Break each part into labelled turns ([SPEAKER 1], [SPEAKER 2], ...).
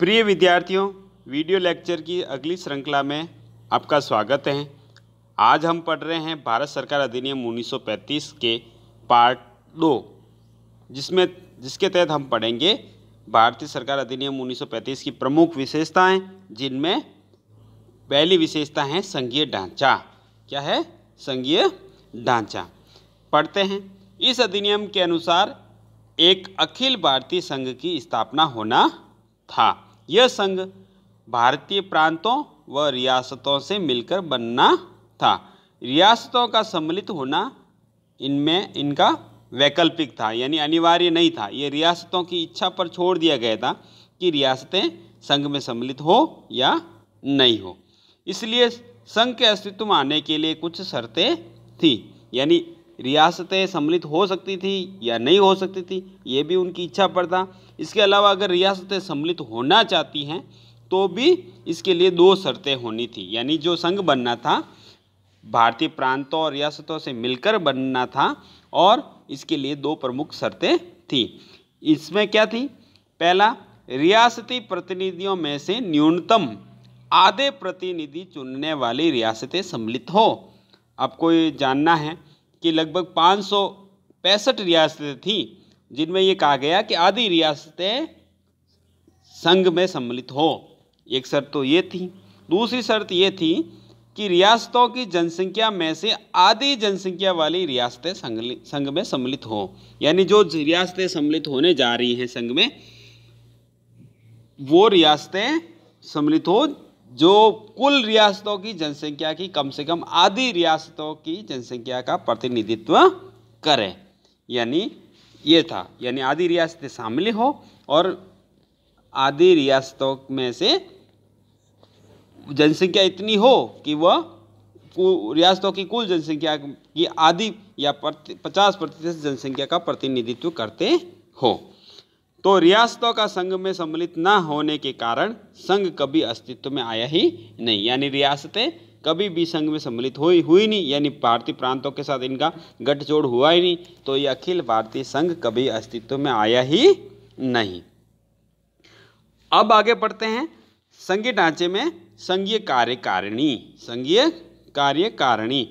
[SPEAKER 1] प्रिय विद्यार्थियों, video lecture की अगली श्रृंखला में आपका स्वागत है। आज हम पढ़ रहे हैं भारत सरकार अधिनियम 1935 के पार्ट 2, जिसके तहत हम पढ़ेंगे भारतीय सरकार अधिनियम 1935 की प्रमुख विशेषताएं, जिनमें पहली विशेषता है संघीय ढांचा। क्या है? संघीय ढांचा। पढ़ते हैं। इस अधिनियम के अनुसार एक अखिल भारतीय संघ की स्थापना होना था। यह संघ भारतीय प्रांतों व रियासतों से मिलकर बनना था। रियासतों का सम्मिलित होना इनका वैकल्पिक था, यानी अनिवार्य नहीं था। यह रियासतों की इच्छा पर छोड़ दिया गया था कि रियासतें संघ में सम्मिलित हो या नहीं हो। इसलिए संघ के अस्तित्व में आने के लिए कुछ शर्तें थी, यानी रियासतें सम्मिलित हो सकती थी या नहीं हो सकती थी, ये भी उनकी इच्छा पर था। इसके अलावा अगर रियासतें सम्मिलित होना चाहती हैं तो भी इसके लिए दो शर्तें होनी थी, यानी जो संघ बनना था भारतीय प्रांतों और रियासतों से मिलकर बनना था, और इसके लिए दो प्रमुख शर्तें थी। इसमें क्या थी? पहला, रियासती प्रतिनिधियों में से न्यूनतम आधे प्रतिनिधि चुनने वाली रियासतें सम्मिलित हो। आपको ये जानना है कि लगभग 565 रियासतें थीं, जिनमें ये कहा गया कि आधी रियासतें संघ में सम्मिलित हो। एक शर्त तो ये थी। दूसरी शर्त ये थी कि रियासतों की जनसंख्या में से आधी जनसंख्या वाली रियासतें संघ में सम्मिलित हो, यानी जो रियासतें सम्मिलित होने जा रही हैं संघ में, वो रियासतें सम्मिलित हो जो कुल रियासतों की जनसंख्या की कम से कम आधी रियासतों की जनसंख्या का प्रतिनिधित्व करें। यानी ये था, यानी आधी रियासतें शामिल हो और आधी रियासतों में से जनसंख्या इतनी हो कि वह रियासतों की कुल जनसंख्या की आधी या 50% जनसंख्या का प्रतिनिधित्व करते हो। तो रियासतों का संघ में सम्मिलित न होने के कारण संघ कभी अस्तित्व में आया ही नहीं, यानी रियासतें कभी भी संघ में सम्मिलित हुई नहीं, यानी भारतीय प्रांतों के साथ इनका गठजोड़ हुआ ही नहीं। तो ये अखिल भारतीय संघ कभी अस्तित्व में आया ही नहीं। अब आगे बढ़ते हैं। संघीय ढांचे में संघीय कार्यकारिणी। संघीय कार्यकारिणी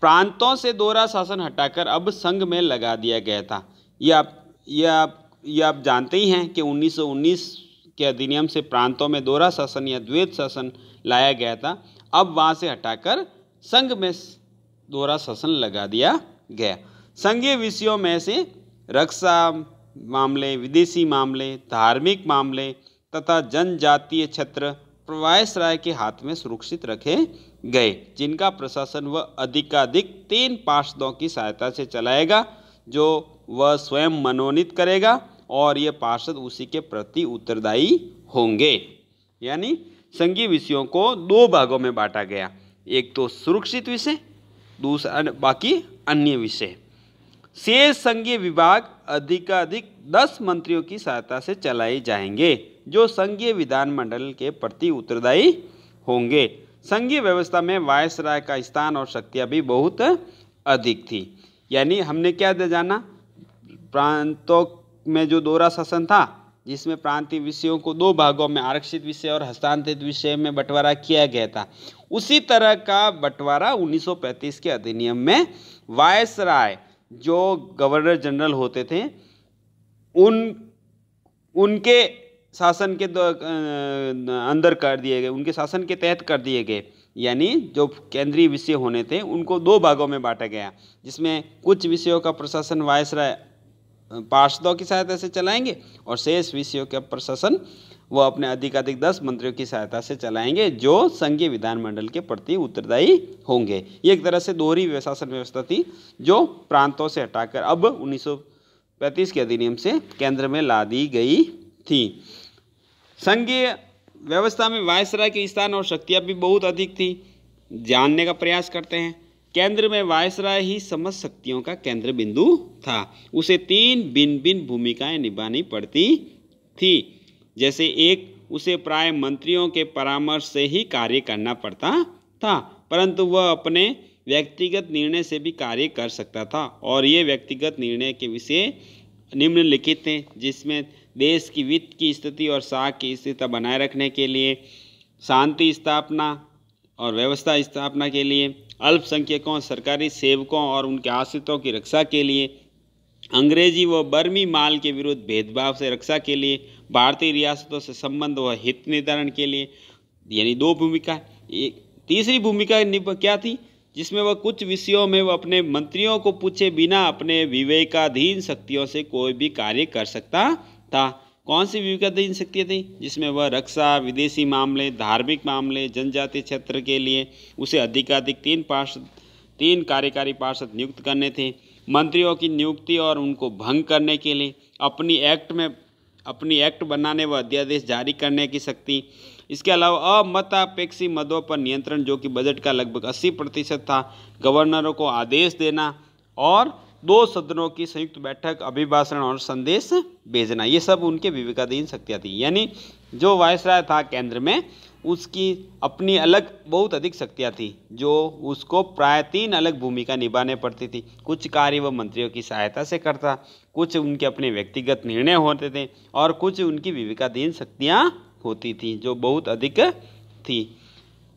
[SPEAKER 1] प्रांतों से दोहरा शासन हटाकर अब संघ में लगा दिया गया था। ये आप जानते ही हैं कि 1919 के अधिनियम से प्रांतों में दोहरा शासन या द्वैत शासन लाया गया था। अब वहाँ से हटाकर संघ में दोहरा शासन लगा दिया गया। संघीय विषयों में से रक्षा मामले, विदेशी मामले, धार्मिक मामले तथा जनजातीय क्षेत्र वायसराय के हाथ में सुरक्षित रखे गए, जिनका प्रशासन वह अधिकाधिक 3 पार्षदों की सहायता से चलाएगा, जो वह स्वयं मनोनीत करेगा, और ये पार्षद उसी के प्रति उत्तरदायी होंगे। यानी संघीय विषयों को 2 भागों में बांटा गया, एक तो सुरक्षित विषय, दूसरा बाकी अन्य विषय। शेष संघीय विभाग अधिकाधिक 10 मंत्रियों की सहायता से चलाए जाएंगे, जो संघीय विधानमंडल के प्रति उत्तरदायी होंगे। संघीय व्यवस्था में वायसराय का स्थान और शक्तियाँ भी बहुत अधिक थी। यानी हमने क्या जाना, प्रांतों में जो दोहरा शासन था, जिसमें प्रांतीय विषयों को 2 भागों में आरक्षित विषय और हस्तांतरित विषय में बंटवारा किया गया था, उसी तरह का बंटवारा 1935 के अधिनियम में वायसराय, जो गवर्नर जनरल होते थे, उनके शासन के अंदर कर दिए गए, उनके शासन के तहत कर दिए गए। यानी जो केंद्रीय विषय होने थे उनको 2 भागों में बांटा गया, जिसमें कुछ विषयों का प्रशासन वायसराय पार्षदों की सहायता से चलाएंगे, और शेष विषयों का प्रशासन वो अपने अधिकाधिक 10 मंत्रियों की सहायता से चलाएंगे, जो संघीय विधानमंडल के प्रति उत्तरदायी होंगे। ये एक तरह से दोहरी शासन व्यवस्था थी, जो प्रांतों से हटाकर अब 1935 के अधिनियम से केंद्र में ला दी गई थी। संघीय व्यवस्था में वायसराय के स्थान और शक्तियाँ भी बहुत अधिक थी। जानने का प्रयास करते हैं। केंद्र में वायसराय ही समस्त शक्तियों का केंद्र बिंदु था। उसे 3 भिन्न भिन्न भूमिकाएं निभानी पड़ती थी। जैसे एक, उसे प्राय मंत्रियों के परामर्श से ही कार्य करना पड़ता था, परंतु वह अपने व्यक्तिगत निर्णय से भी कार्य कर सकता था, और ये व्यक्तिगत निर्णय के विषय निम्नलिखित हैं, जिसमें देश की वित्त की स्थिति और साख की स्थिरता बनाए रखने के लिए, शांति स्थापना और व्यवस्था स्थापना के लिए, अल्पसंख्यकों, सरकारी सेवकों और उनके आश्रितों की रक्षा के लिए, अंग्रेजी व बर्मी माल के विरुद्ध भेदभाव से रक्षा के लिए, भारतीय रियासतों से संबंध व हित निर्धारण के लिए, यानी दो भूमिका। एक तीसरी भूमिका क्या थी, जिसमें वह कुछ विषयों में वह अपने मंत्रियों को पूछे बिना अपने विवेकाधीन शक्तियों से कोई भी कार्य कर सकता था। कौन सी विवेकाधीन शक्तियाँ थी? जिसमें वह रक्षा, विदेशी मामले, धार्मिक मामले, जनजातीय क्षेत्र के लिए उसे अधिकाधिक 3 कार्यकारी पार्षद नियुक्त करने थे। मंत्रियों की नियुक्ति और उनको भंग करने के लिए अपनी एक्ट बनाने व अध्यादेश जारी करने की शक्ति। इसके अलावा अमतापेक्षी मदों पर नियंत्रण, जो कि बजट का लगभग 80% था। गवर्नरों को आदेश देना और 2 सदनों की संयुक्त बैठक, अभिभाषण और संदेश भेजना, ये सब उनके विवेकाधीन शक्तियाँ थी। यानी जो वायसराय था केंद्र में, उसकी अपनी अलग बहुत अधिक शक्तियाँ थी, जो उसको प्राय 3 अलग भूमिका निभाने पड़ती थी। कुछ कार्य वह मंत्रियों की सहायता से करता, कुछ उनके अपने व्यक्तिगत निर्णय होते थे और कुछ उनकी विवेकाधीन शक्तियाँ होती थी जो बहुत अधिक थी।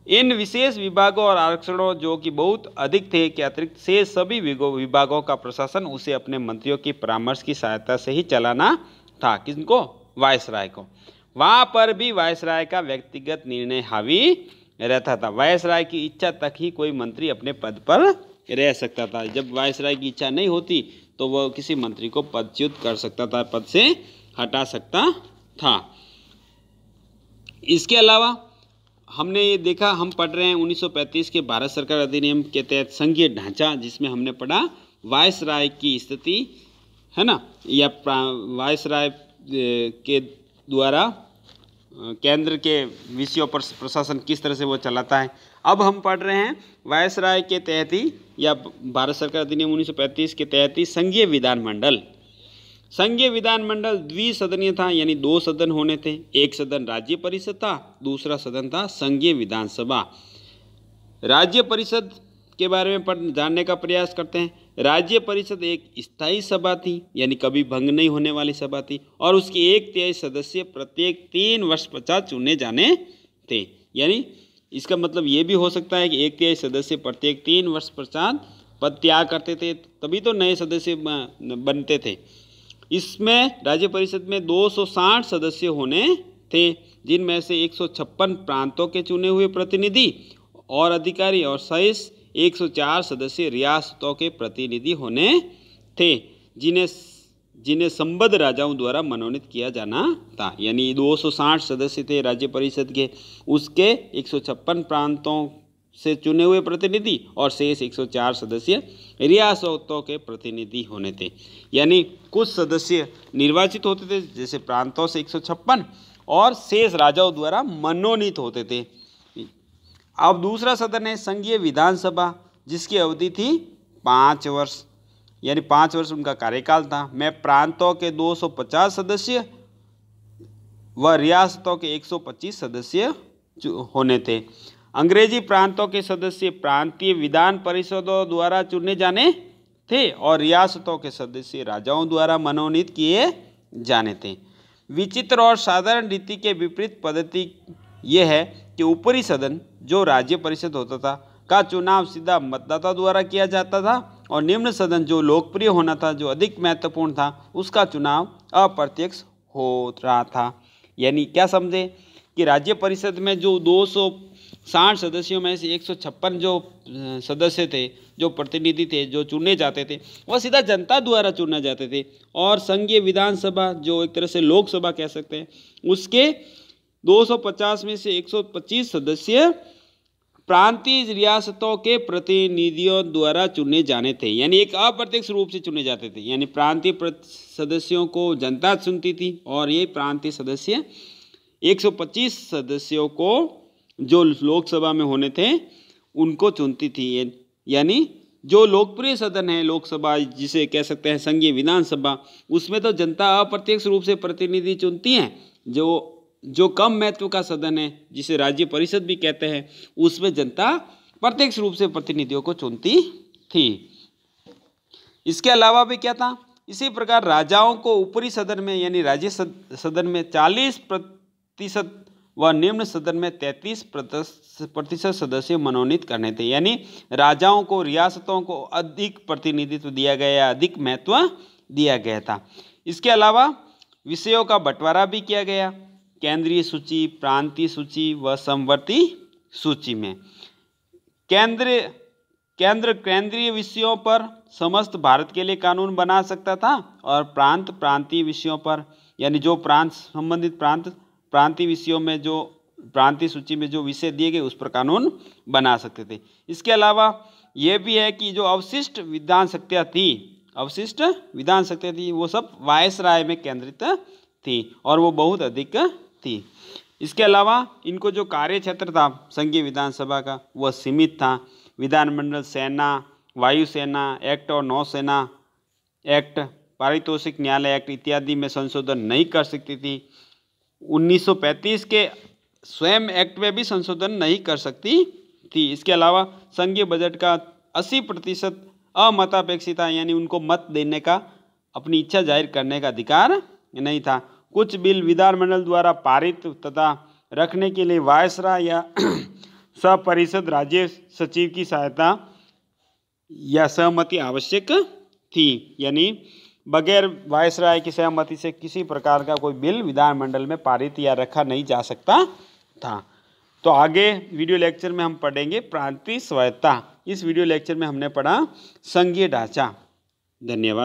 [SPEAKER 1] इन विशेष विभागों और आरक्षणों जो कि बहुत अधिक थे के अतिरिक्त से सभी विभागों का प्रशासन उसे अपने मंत्रियों की परामर्श की सहायता से ही चलाना था। किनको? वायसराय को। वहाँ पर भी वायसराय का व्यक्तिगत निर्णय हावी रहता था। वायसराय की इच्छा तक ही कोई मंत्री अपने पद पर रह सकता था। जब वायसराय की इच्छा नहीं होती तो वह किसी मंत्री को पदच्युत कर सकता था, पद से हटा सकता था। इसके अलावा हमने ये देखा, हम पढ़ रहे हैं 1935 के भारत सरकार अधिनियम के तहत संघीय ढांचा, जिसमें हमने पढ़ा वायसराय की स्थिति, है ना, या वायसराय के द्वारा केंद्र के विषयों पर प्रशासन किस तरह से वो चलाता है। अब हम पढ़ रहे हैं वायसराय के तहत ही या भारत सरकार अधिनियम 1935 के तहत ही संघीय विधानमंडल। संघीय विधानमंडल द्विसदनीय था, यानी 2 सदन होने थे। एक सदन राज्य परिषद था, दूसरा सदन था संघीय विधानसभा। राज्य परिषद के बारे में जानने का प्रयास करते हैं। राज्य परिषद एक स्थायी सभा थी, यानी कभी भंग नहीं होने वाली सभा थी, और उसके 1/3 सदस्य प्रत्येक 3 वर्ष पश्चात चुने जाने थे। यानी इसका मतलब ये भी हो सकता है कि 1/3 सदस्य प्रत्येक 3 वर्ष पश्चात पद त्याग करते थे, तभी तो नए सदस्य बनते थे। इसमें राज्य परिषद में 260 सदस्य होने थे, जिनमें से 156 प्रांतों के चुने हुए प्रतिनिधि और अधिकारी और शेष 104 सदस्य रियासतों के प्रतिनिधि होने थे, जिन्हें संबद्ध राजाओं द्वारा मनोनीत किया जाना था। यानी 260 सदस्य थे राज्य परिषद के, उसके 156 प्रांतों से चुने हुए प्रतिनिधि और शेष 104 सदस्य रियासतों के प्रतिनिधि होने थे। यानी कुछ सदस्य निर्वाचित होते थे, जैसे प्रांतों से 156, और शेष राजाओं द्वारा मनोनीत होते थे। अब दूसरा सदन है संघीय विधानसभा, जिसकी अवधि थी 5 वर्ष, यानी 5 वर्ष उनका कार्यकाल था। में प्रांतों के 250 सदस्य व रियासतों के 125 सदस्य होने थे। अंग्रेजी प्रांतों के सदस्य प्रांतीय विधान परिषदों द्वारा चुने जाने थे और रियासतों के सदस्य राजाओं द्वारा मनोनीत किए जाने थे। विचित्र और साधारण रीति के विपरीत पद्धति यह है कि ऊपरी सदन, जो राज्य परिषद होता था, का चुनाव सीधा मतदाता द्वारा किया जाता था, और निम्न सदन, जो लोकप्रिय होना था, जो अधिक महत्वपूर्ण था, उसका चुनाव अप्रत्यक्ष हो रहा था। यानी क्या समझे कि राज्य परिषद में जो 260 सदस्यों में से 156 जो सदस्य थे, जो प्रतिनिधि थे, जो चुने जाते थे, वह सीधा जनता द्वारा चुने जाते थे। और संघीय विधानसभा, जो एक तरह से लोकसभा कह सकते हैं, उसके 250 में से 125 सदस्य प्रांतीय रियासतों के प्रतिनिधियों द्वारा चुने जाने थे, यानी एक अप्रत्यक्ष रूप से चुने जाते थे। यानी प्रांतीय सदस्यों को जनता चुनती थी, और ये प्रांतीय सदस्य 125 सदस्यों को जो लोकसभा में होने थे उनको चुनती थी। यानी जो लोकप्रिय सदन है लोकसभा, जिसे कह सकते हैं संघीय विधानसभा, उसमें तो जनता अप्रत्यक्ष रूप से प्रतिनिधि चुनती हैं। जो कम महत्व का सदन है, जिसे राज्य परिषद भी कहते हैं, उसमें जनता प्रत्यक्ष रूप से प्रतिनिधियों को चुनती थी। इसके अलावा भी क्या था, इसी प्रकार राजाओं को ऊपरी सदन में यानी राज्य सदन में 40% व निम्न सदन में 33% सदस्य मनोनीत करने थे। यानी राजाओं को, रियासतों को अधिक प्रतिनिधित्व दिया गया, अधिक महत्व दिया गया था। इसके अलावा विषयों का बंटवारा भी किया गया, केंद्रीय सूची, प्रांतीय सूची व समवर्ती सूची में। केंद्रीय विषयों पर समस्त भारत के लिए कानून बना सकता था और प्रांतीय विषयों पर यानी जो संबंधित प्रांतीय विषयों में जो प्रांतीय सूची में जो विषय दिए गए उस पर कानून बना सकते थे। इसके अलावा ये भी है कि जो अवशिष्ट विधान शक्तियाँ थी वो सब वायसराय में केंद्रित थी और वो बहुत अधिक थी। इसके अलावा इनको जो कार्य क्षेत्र था संघीय विधानसभा का वह सीमित था। विधानमंडल, सेना, वायुसेना एक्ट और नौसेना एक्ट, पारितोषिक न्यायालय एक्ट इत्यादि में संशोधन नहीं कर सकती थी। 1935 के स्वयं एक्ट में भी संशोधन नहीं कर सकती थी। इसके अलावा संघीय बजट का 80% अमतापेक्षित था, यानी उनको मत देने का, अपनी इच्छा जाहिर करने का अधिकार नहीं था। कुछ बिल विधानमंडल द्वारा पारित तथा रखने के लिए वायसराय या सपरिषद राज्य सचिव की सहायता या सहमति आवश्यक थी। यानी बगैर वायसराय की सहमति से किसी प्रकार का कोई बिल विधानमंडल में पारित या रखा नहीं जा सकता था। तो आगे वीडियो लेक्चर में हम पढ़ेंगे प्रांतीय स्वायत्तता। इस वीडियो लेक्चर में हमने पढ़ा संघीय ढांचा। धन्यवाद।